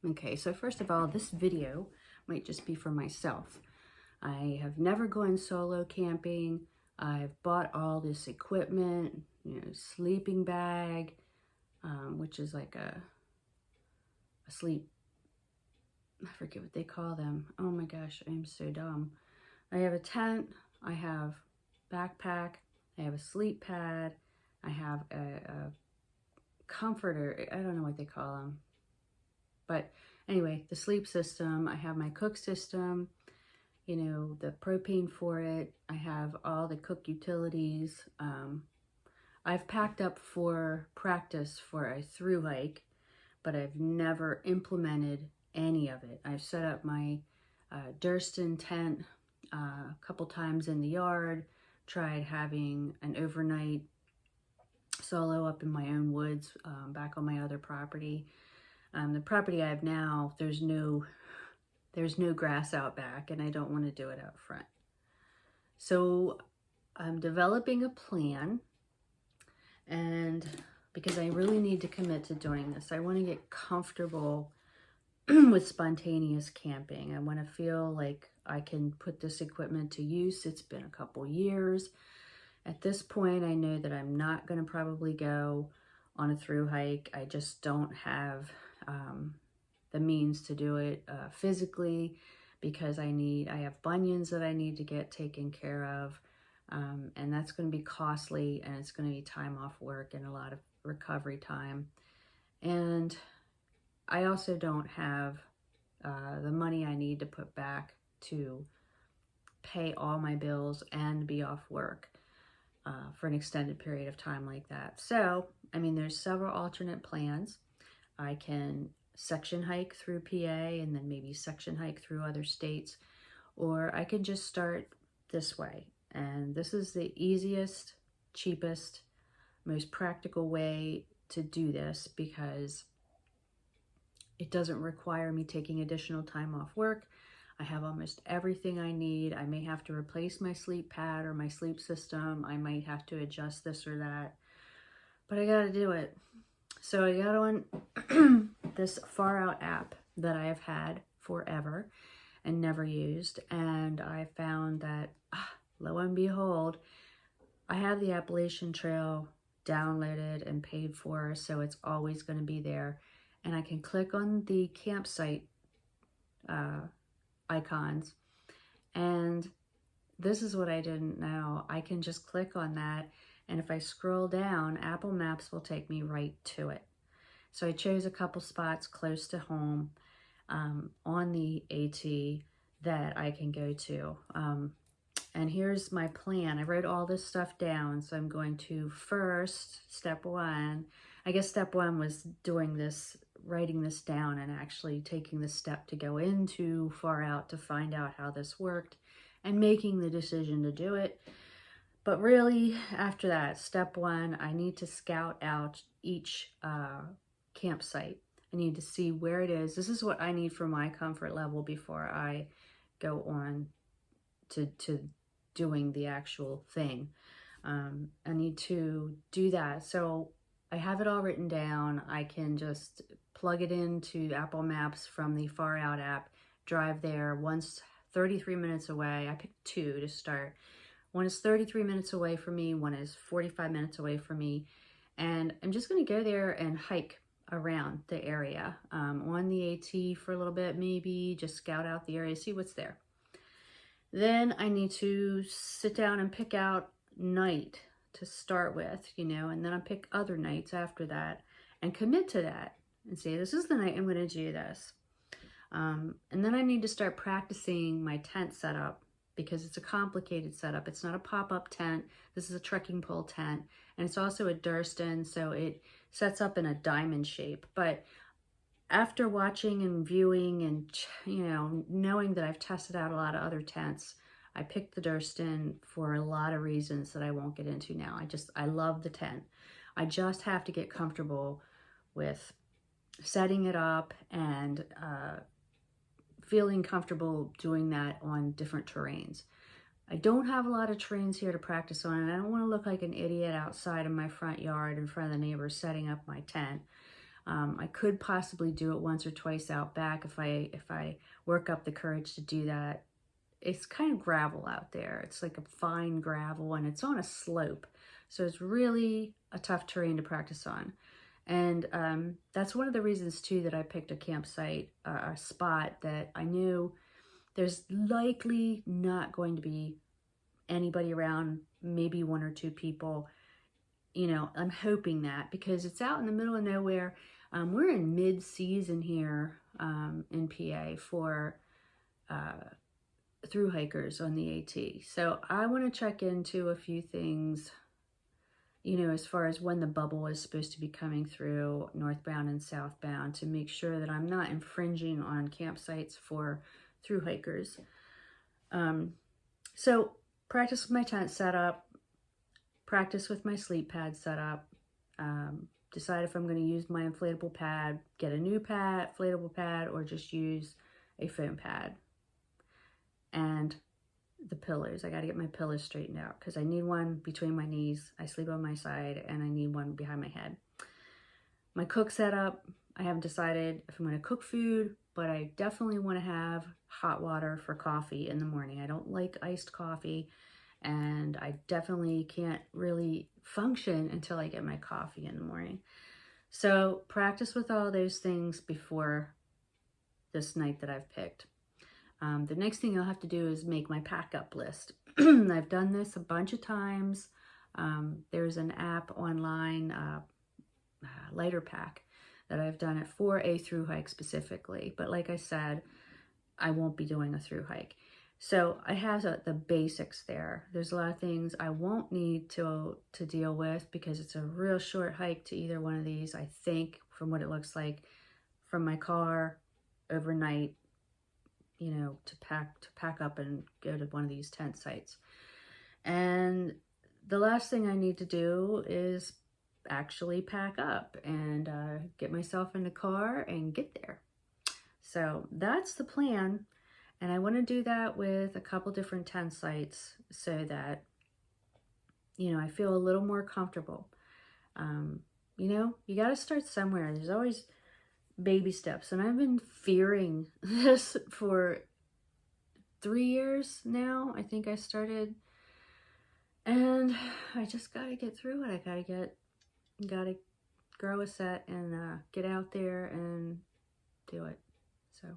Okay, so first of all, this video might just be for myself. I have never gone solo camping. I've bought all this equipment, sleeping bag, which is like a sleep, I forget what they call them. Oh my gosh, I'm so dumb. I have a tent, I have backpack, I have a sleep pad, I have a comforter, I don't know what they call them. But anyway, the sleep system, I have my cook system, the propane for it. I have all the cook utilities. I've packed up for practice for a thru hike, but I've never implemented any of it. I've set up my Durston tent a couple times in the yard, tried having an overnight solo up in my own woods back on my other property. The property I have now, there's no grass out back, and I don't want to do it out front. So I'm developing a plan, and because I really need to commit to doing this, I want to get comfortable with spontaneous camping. I want to feel like I can put this equipment to use. It's been a couple years. At this point, I know that I'm not going to probably go on a thru hike. I just don't have the means to do it physically, because I have bunions that I need to get taken care of, and that's going to be costly, and it's going to be time off work and a lot of recovery time. And I also don't have the money I need to put back to pay all my bills and be off work for an extended period of time like that. So, I mean, there's several alternate plans. I can section hike through PA and then maybe section hike through other states, or I can just start this way. And this is the easiest, cheapest, most practical way to do this, because it doesn't require me taking additional time off work. I have almost everything I need. I may have to replace my sleep pad or my sleep system. I might have to adjust this or that, but I gotta do it. So I got on this Far Out app that I have had forever and never used, and I found that, lo and behold, I have the Appalachian Trail downloaded and paid for, so it's always going to be there. And I can click on the campsite icons, and this is what I didn't know. I can just click on that, and if I scroll down, Apple Maps will take me right to it. So I chose a couple spots close to home on the AT that I can go to. And here's my plan. I wrote all this stuff down. So I'm going to first, step one, I guess step one was doing this, writing this down and actually taking the step to go into Far Out to find out how this worked and making the decision to do it. But really, after that, step one, I need to scout out each campsite. I need to see where it is. This is what I need for my comfort level before I go on to doing the actual thing. I need to do that. So I have it all written down. I can just plug it into Apple Maps from the Far Out app, drive there. One's 33 minutes away. I picked two to start. One is 33 minutes away from me. One is 45 minutes away from me. And I'm just going to go there and hike around the area on the AT for a little bit, maybe just scout out the area, see what's there. Then I need to sit down and pick out night to start with, and then I'll pick other nights after that and commit to that and say, this is the night I'm going to do this. And then I need to start practicing my tent setup, because it's a complicated setup. It's not a pop-up tent. This is a trekking pole tent, and it's also a Durston, so it sets up in a diamond shape. But after watching and viewing and, knowing that I've tested out a lot of other tents, I picked the Durston for a lot of reasons that I won't get into now. I love the tent. I just have to get comfortable with setting it up and feeling comfortable doing that on different terrains. I don't have a lot of terrains here to practice on, and I don't want to look like an idiot outside in my front yard in front of the neighbors setting up my tent. I could possibly do it once or twice out back if I work up the courage to do that. It's kind of gravel out there. It's like a fine gravel and it's on a slope. So it's really a tough terrain to practice on. And that's one of the reasons too that I picked a campsite, a spot that I knew there's likely not going to be anybody around, maybe one or two people. You know, I'm hoping that because it's out in the middle of nowhere. We're in mid-season here in PA for through hikers on the AT. So I want to check into a few things, you know, as far as when the bubble is supposed to be coming through northbound and southbound to make sure that I'm not infringing on campsites for through hikers. So practice with my tent setup, practice with my sleep pad setup, decide if I'm going to use my inflatable pad, get a new pad, inflatable pad, or just use a foam pad. And the pillows, I got to get my pillows straightened out because I need one between my knees. I sleep on my side and I need one behind my head. My cook setup, I haven't decided if I'm going to cook food, but I definitely want to have hot water for coffee in the morning. I don't like iced coffee, and I definitely can't really function until I get my coffee in the morning. So practice with all those things before this night that I've picked. The next thing I'll have to do is make my pack up list. I've done this a bunch of times. There's an app online, Lighter Pack, that I've done it for a through hike specifically. But like I said, I won't be doing a through hike. So I have the basics there. There's a lot of things I won't need to deal with because it's a real short hike to either one of these, I think, from what it looks like, from my car overnight, you know, to pack up and go to one of these tent sites. And the last thing I need to do is actually pack up and get myself in the car and get there. So that's the plan. And I want to do that with a couple different tent sites so that, you know, I feel a little more comfortable. You know, you got to start somewhere. There's always baby steps. And I've been fearing this for 3 years now. I think I started. And I just got to get through it. I got to grow a set and get out there and do it. So